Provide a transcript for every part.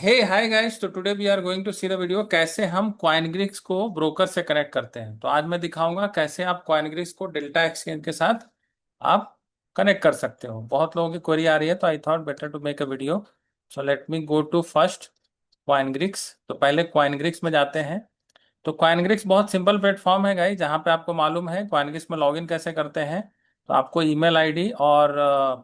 हे hi guys, तो today we are going to see the video कैसे हम कॉइनग्रिक्स को ब्रोकर से कनेक्ट करते हैं। तो आज मैं दिखाऊंगा कैसे आप कॉइनग्रिक्स को डेल्टा एक्सचेंज के साथ आप कनेक्ट कर सकते हो। बहुत लोगों की क्वेरी आ रही है, तो I thought better to make a video. So let me go to first Coingrics. तो पहले कॉइनग्रिक्स में जाते हैं। तो कॉइनग्रिक्स बहुत सिंपल प्लेटफॉर्म है गाइस, जहाँ पे आपको मालूम है कॉइनग्रिक्स में लॉगिन कैसे करते हैं। तो आपको ईमेल आईडी और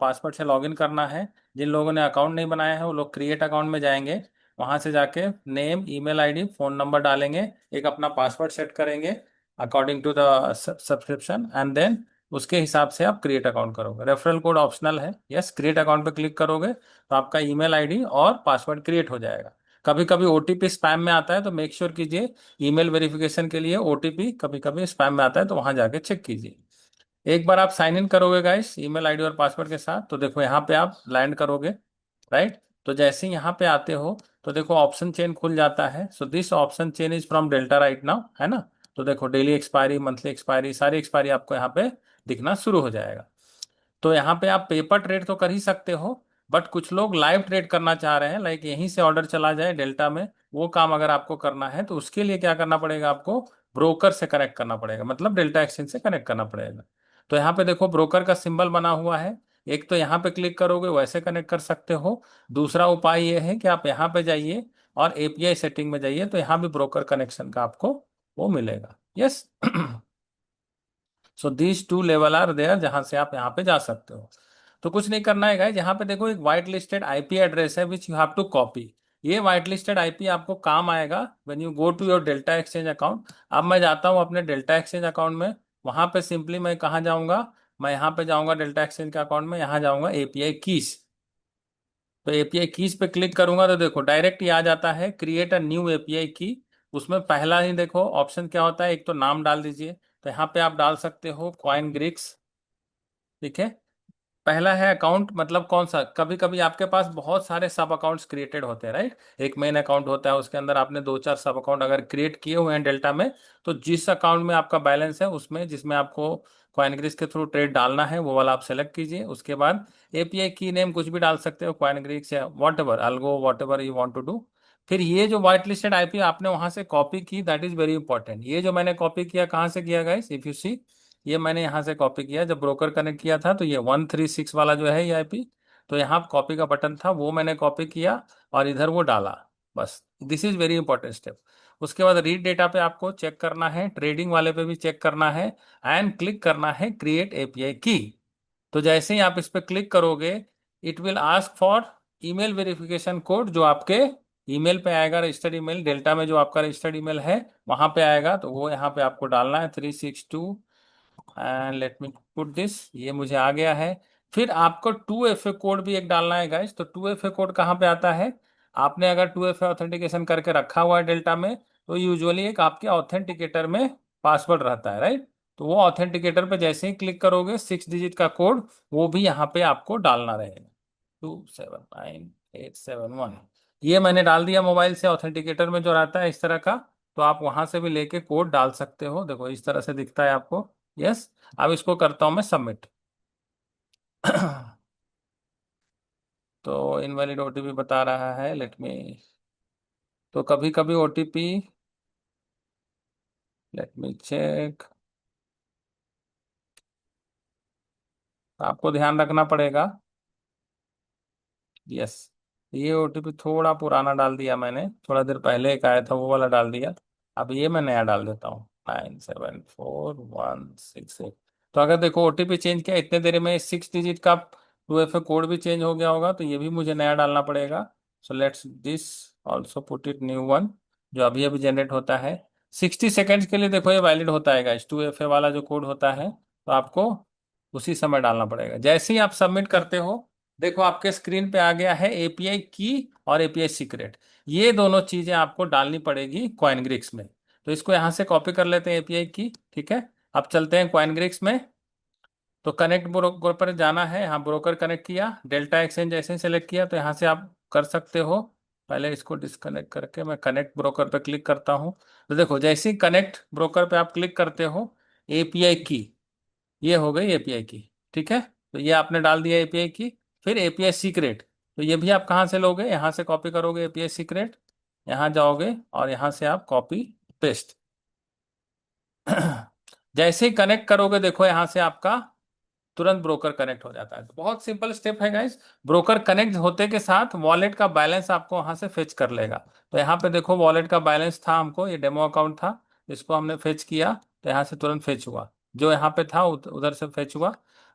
पासवर्ड से लॉगिन करना है। जिन लोगों ने अकाउंट नहीं बनाया है वो लोग क्रिएट अकाउंट में जाएंगे। वहां से जाके name, email ID, phone number डालेंगे, एक अपना पासवर्ड सेट करेंगे according to the subscription, and then उसके हिसाब से आप क्रिएट अकाउंट करोगे। रेफरल कोड ऑप्शनल है। यस, क्रिएट अकाउंट पे क्लिक करोगे तो आपका ईमेल आईडी और पासवर्ड क्रिएट हो जाएगा। कभी कभी ओटीपी स्पैम में आता है, तो मेक श्योर कीजिए ईमेल वेरिफिकेशन के लिए ओटीपी कभी कभी स्पैम में आता है, तो वहां जाके चेक कीजिए। एक बार आप साइन इन करोगे गाइस ईमेल आईडी और पासवर्ड के साथ, तो देखो यहाँ पे आप लैंड करोगे। राइट, तो जैसे ही यहाँ पे आते हो तो देखो ऑप्शन चेन खुल जाता है। So this option chain is from delta right now, है ना। तो देखो डेली एक्सपायरी, मंथली एक्सपायरी, सारी एक्सपायरी आपको यहाँ पे दिखना शुरू हो जाएगा। तो यहाँ पे आप पेपर ट्रेड तो कर ही सकते हो, बट कुछ लोग लाइव ट्रेड करना चाह रहे हैं, लाइक यहीं से ऑर्डर चला जाए डेल्टा में। वो काम अगर आपको करना है तो उसके लिए क्या करना पड़ेगा, आपको ब्रोकर से कनेक्ट करना पड़ेगा, मतलब डेल्टा एक्सचेंज से कनेक्ट करना पड़ेगा। तो यहाँ पे देखो ब्रोकर का सिंबल बना हुआ है। एक तो यहाँ पे क्लिक करोगे वैसे कनेक्ट कर सकते हो। दूसरा उपाय ये है कि आप यहाँ पे जाइए और एपीआई सेटिंग में जाइए, तो यहाँ भी ब्रोकर कनेक्शन का आपको वो मिलेगा। Yes so these two level are there, जहां से आप यहाँ पे जा सकते हो। तो कुछ नहीं करना है गाइस, यहाँ पे देखो एक व्हाइट लिस्टेड आईपी एड्रेस है which you have to copy. ये व्हाइट लिस्टेड आईपी आपको काम आएगा when you go to your Delta Exchange account. अब मैं जाता हूँ अपने डेल्टा एक्सचेंज अकाउंट में। वहां पे सिंपली मैं कहाँ जाऊंगा, मैं यहाँ पे जाऊंगा डेल्टा एक्सचेंज के अकाउंट में, यहाँ जाऊंगा एपीआई कीज। तो एपीआई कीज पे क्लिक करूंगा तो देखो डायरेक्ट ये आ जाता है क्रिएट अ न्यू एपीआई की। उसमें पहला ही देखो ऑप्शन क्या होता है, एक तो नाम डाल दीजिए। तो यहाँ पे आप डाल सकते हो कॉइन ग्रिक्स। ठीक है, पहला है अकाउंट, मतलब कौन सा। कभी कभी आपके पास बहुत सारे सब अकाउंट्स क्रिएटेड होते हैं, राइट। एक मेन अकाउंट होता है, उसके अंदर आपने दो चार सब अकाउंट अगर क्रिएट किए हुए हैं डेल्टा में, तो जिस अकाउंट में आपका बैलेंस है उसमें जिसमें आपको कॉइनग्रिस के थ्रू ट्रेड डालना है वो वाला आप सेलेक्ट कीजिए। उसके बाद एपीआई की नेम कुछ भी डाल सकते हो, कॉइनग्रिस या whatever, algo, whatever you want to do. फिर ये जो व्हाइट लिस्टेड आईपी आपने वहां से कॉपी की, दैट इज वेरी इंपॉर्टेंट। ये जो मैंने कॉपी किया कहाँ से किया गाइस, इफ यू सी, ये मैंने यहाँ से कॉपी किया। जब ब्रोकर कनेक्ट किया था तो ये 136 वाला जो है ये आईपी, तो यहाँ कॉपी का बटन था वो मैंने कॉपी किया और इधर वो डाला। बस, this is very important step. उसके बाद रीड डेटा पे आपको चेक करना है, ट्रेडिंग वाले पे भी चेक करना है, एंड क्लिक करना है क्रिएट एपीआई की। तो जैसे ही आप इस पे क्लिक करोगे, it will ask for email verification code, जो आपके ईमेल पे आएगा, रजिस्टर्ड ईमेल डेल्टा में जो आपका रजिस्टर्ड ईमेल है वहां पे आएगा। तो वो यहाँ पे आपको डालना है 362, and let me put this, ये मुझे आ गया है। फिर आपको 2FA कोड भी एक डालना है गाइस। तो 2FA कोड कहाँ पे आता है, आपने अगर 2FA ऑथेंटिकेशन करके रखा हुआ है डेल्टा में, तो यूजुअली एक आपके ऑथेंटिकेटर में पासवर्ड रहता है, राइट। तो वो ऑथेंटिकेटर पे जैसे ही क्लिक करोगे 6 डिजिट का कोड वो भी यहाँ पे आपको डालना रहेगा, 279871। ये मैंने डाल दिया मोबाइल से, ऑथेंटिकेटर में जो रहता है इस तरह का। तो आप वहां से भी लेके कोड डाल सकते हो, देखो इस तरह से दिखता है आपको। यस, अब इसको करता हूं मैं सबमिट। तो इनवैलिड ओटीपी बता रहा है, लेट मी। तो कभी कभी ओटीपी, लेट मी चेक, आपको ध्यान रखना पड़ेगा। यस, ये ओटीपी थोड़ा पुराना डाल दिया मैंने, थोड़ा देर पहले एक आया था वो वाला डाल दिया। अब ये मैं नया डाल देता हूँ, 974168। तो अगर देखो ओटीपी चेंज किया इतने देर में, 6 डिजिट का 2FA कोड भी चेंज हो गया होगा, तो ये भी मुझे नया डालना पड़ेगा। So let's this also put it new one, जो अभी अभी जनरेट होता है। 60 सेकेंड्स के लिए देखो ये वैलिड होता है गाइस, 2FA वाला जो कोड होता है, तो आपको उसी समय डालना पड़ेगा। जैसे ही आप सबमिट करते हो, देखो आपके स्क्रीन पे आ गया है एपीआई की और एपीआई सीक्रेट। ये दोनों चीजें आपको डालनी पड़ेगी कॉइनग्रिक्स में। तो इसको यहां से कॉपी कर लेते हैं एपीआई की, ठीक है। अब चलते हैं कॉइनग्रिक्स में। तो कनेक्ट ब्रोकर पर जाना है, यहाँ ब्रोकर कनेक्ट किया, डेल्टा एक्सचेंज जैसे ही सेलेक्ट किया तो यहाँ से आप कर सकते हो। पहले इसको डिस्कनेक्ट करके मैं कनेक्ट ब्रोकर पे क्लिक करता हूँ। तो देखो जैसे ही कनेक्ट ब्रोकर पे आप क्लिक करते हो, एपीआई की, ये हो गई एपीआई की, ठीक है। तो ये आपने डाल दिया एपीआई की। फिर एपीआई सीक्रेट, तो ये भी आप कहाँ से लोगे, यहाँ से कॉपी करोगे एपीआई सीक्रेट, यहाँ जाओगे और यहाँ से आप कॉपी पेस्ट। जैसे ही कनेक्ट करोगे देखो यहाँ से आपका तुरंत ब्रोकर कनेक्ट हो जाता है। तो बहुत सिंपल स्टेप है गाइस। ब्रोकर कनेक्ट होते के साथ वॉलेट का बैलेंस आपको वहां से फेच कर लेगा। तो यहाँ पे देखो वॉलेट का बैलेंस था, हमको ये डेमो अकाउंट था, इसको हमने फेच किया तो यहाँ से तुरंत फेच हुआ। जो यहाँ पे था उधर से फेच हुआ।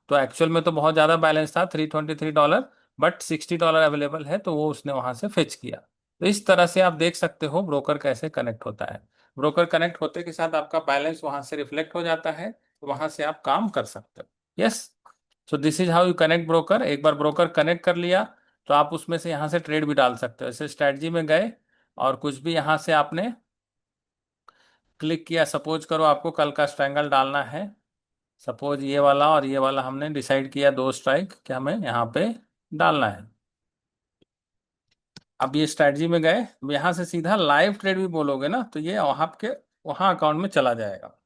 तो एक्चुअल में तो बहुत ज़्यादा बैलेंस था, $323, बट $60 अवेलेबल है, तो वो उसने वहां से फेच किया। तो इस तरह से आप देख सकते हो ब्रोकर कैसे कनेक्ट होता है। ब्रोकर कनेक्ट होते के साथ आपका बैलेंस वहां से रिफ्लेक्ट हो जाता है, तो वहां से आप काम कर सकते हो। Yes. So this is how you connect broker. एक बार ब्रोकर कनेक्ट कर लिया तो आप उसमें से यहाँ से ट्रेड भी डाल सकते हो। ऐसे स्ट्रैटेजी में गए और कुछ भी यहाँ से आपने क्लिक किया, सपोज करो आपको कल का स्ट्रैंगल डालना है, सपोज ये वाला और ये वाला हमने डिसाइड किया, दो स्ट्राइक कि हमें यहाँ पे डालना है। अब ये स्ट्रैटेजी में गए, यहाँ से सीधा लाइव ट्रेड भी बोलोगे ना तो ये वहाँ के वहाँ अकाउंट में चला जाएगा।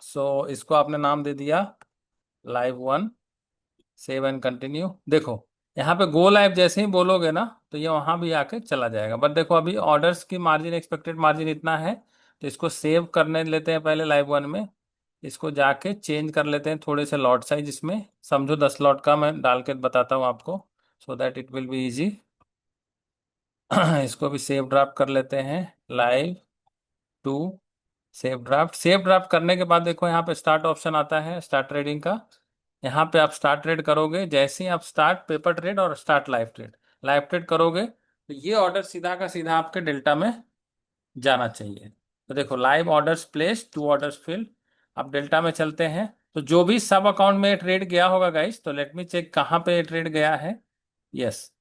सो इसको आपने नाम दे दिया Live 1, सेव एंड कंटिन्यू। देखो यहाँ पे गो लाइव जैसे ही बोलोगे ना तो ये वहां भी आके चला जाएगा। बट देखो अभी ऑर्डर्स की मार्जिन, एक्सपेक्टेड मार्जिन इतना है, तो इसको सेव करने लेते हैं पहले Live 1 में। इसको जाके चेंज कर लेते हैं थोड़े से लॉट साइज, इसमें समझो 10 लॉट का मैं डाल के बताता हूँ आपको, so that it will be easy. इसको भी सेव ड्राफ्ट कर लेते हैं, Live 2, save draft. Save draft करने के बाद देखो यहाँ पे स्टार्ट ऑप्शन आता है, स्टार्ट ट्रेडिंग का। यहाँ पे आप स्टार्ट ट्रेड करोगे, जैसे ही आप स्टार्ट पेपर ट्रेड और स्टार्ट लाइव ट्रेड करोगे तो ये ऑर्डर सीधा का सीधा आपके डेल्टा में जाना चाहिए। तो देखो live orders place, 2 orders fill. अब डेल्टा में चलते हैं, तो जो भी सब अकाउंट में ट्रेड गया होगा गाइस, तो लेट मी चेक कहाँ पे ट्रेड गया है। Yes.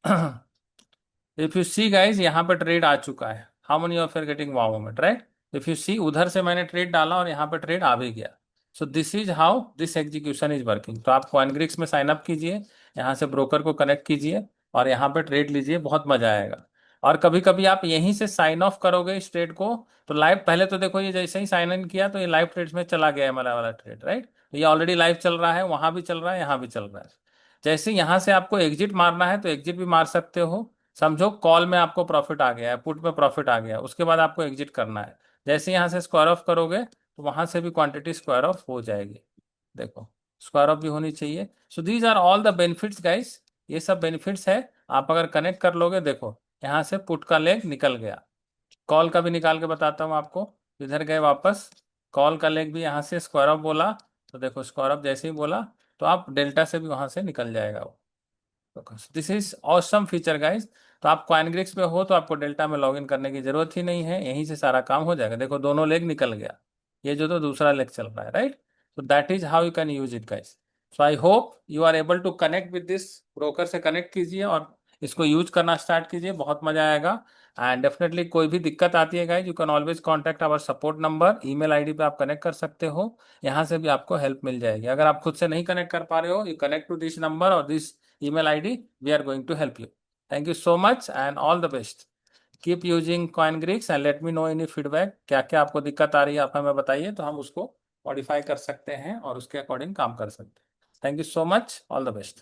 If you see guys यहाँ पे ट्रेड आ चुका है, how money of your getting wow moment, right. If you see उधर से मैंने ट्रेड डाला और यहाँ पे ट्रेड आ भी गया। So this is how this execution is working. तो आप कॉइनग्रिक्स में साइन अप कीजिए, यहाँ से ब्रोकर को कनेक्ट कीजिए और यहाँ पे ट्रेड लीजिए, बहुत मजा आएगा। और कभी कभी आप यहीं से साइन ऑफ करोगे इस ट्रेड को, तो लाइव पहले तो देखो ये जैसे ही साइन इन किया तो ये लाइव ट्रेड्स में चला गया है हमारा वाला ट्रेड, राइट। तो ये ऑलरेडी लाइव चल रहा है, वहां भी चल रहा है, यहाँ भी चल रहा है। जैसे यहाँ से आपको एग्जिट मारना है तो एग्जिट भी मार सकते हो। समझो कॉल में आपको प्रॉफिट आ गया है, पुट में प्रॉफिट आ गया, उसके बाद आपको एग्जिट करना है। जैसे यहाँ से स्क्वायर ऑफ करोगे तो वहां से भी क्वांटिटी स्क्वायर ऑफ हो जाएगी। देखो स्क्वायर ऑफ भी होनी चाहिए। So these are all the benefits guys, ये सब बेनिफिट्स है। आप अगर कनेक्ट कर लोगे, देखो यहाँ से पुट का लेग निकल गया, कॉल का भी निकाल के बताता हूँ आपको। इधर गए वापस, कॉल का लेग भी यहाँ से स्क्वायर ऑफ बोला, तो देखो स्क्वायर ऑफ जैसे ही बोला तो आप डेल्टा से भी वहां से निकल जाएगा वो। This is awesome feature guys. तो आप कॉइनग्रिक्स में हो तो आपको डेल्टा में लॉगिन करने की जरूरत ही नहीं है, यहीं से सारा काम हो जाएगा। देखो दोनों लेग निकल गया, ये जो तो दूसरा लेग चल रहा है, राइट। तो that is how you can use it guys. So I hope you are able to connect with this. Broker से कनेक्ट कीजिए और इसको यूज करना स्टार्ट कीजिए, बहुत मजा आएगा। एंड डेफिनेटली कोई भी दिक्कत आती है guys, you can always contact our support number, email ID पे आप कनेक्ट कर सकते हो, यहाँ से भी आपको हेल्प मिल जाएगी। अगर आप खुद से नहीं कनेक्ट कर पा रहे हो, you connect to this number और this email ID. We are going to help you. Thank you so much and all the best. Keep using CoinGreeks and let me know any feedback. क्या क्या आपको दिक्कत आ रही है आप हमें बताइए, तो हम उसको मॉडिफाई कर सकते हैं और उसके अकॉर्डिंग काम कर सकते हैं। Thank you so much, all the best.